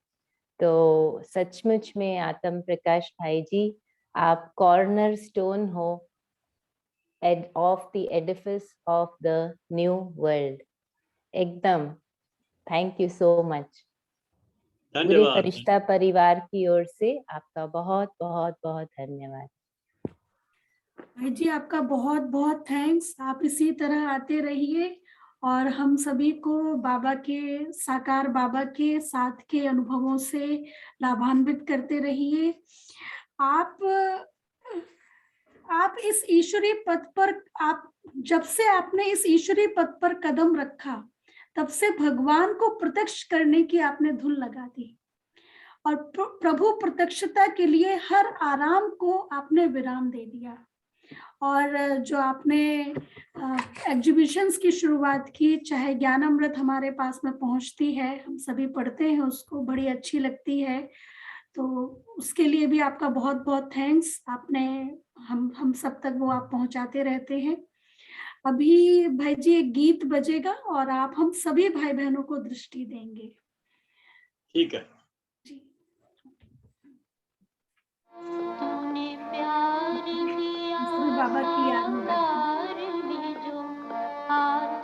तो सचमुच में आत्म प्रकाश भाई जी, आप कॉर्नर स्टोन हो of the edifice of the new world, एकदम। Thank you so much. पूरे
धन्यवाद।
फरिश्ता परिवार की ओर से आपका बहुत बहुत बहुत धन्यवाद।
भाई जी आपका बहुत बहुत थैंक्स। आप इसी तरह आते रहिए और हम सभी को बाबा के, साकार बाबा के साथ के अनुभवों से लाभान्वित करते रहिए। आप इस ईश्वरीय पथ पर, आप जब से आपने इस ईश्वरीय पथ पर कदम रखा, तब से भगवान को प्रत्यक्ष करने की आपने धुन लगा दी और प्रभु प्रत्यक्षता के लिए हर आराम को आपने विराम दे दिया। और जो आपने एग्जीबिशंस की शुरुआत की, चाहे ज्ञान अमृत हमारे पास में पहुंचती है, हम सभी पढ़ते हैं उसको, बड़ी अच्छी लगती है, तो उसके लिए भी आपका बहुत बहुत थैंक्स। आपने हम सब तक वो आप पहुंचाते रहते हैं। अभी भाई जी एक गीत बजेगा और आप हम सभी भाई बहनों को दृष्टि देंगे।
ठीक है
जी।
तूने प्यार दिया
सभी बाबा की याद में बैठे।
प्यार में जो हार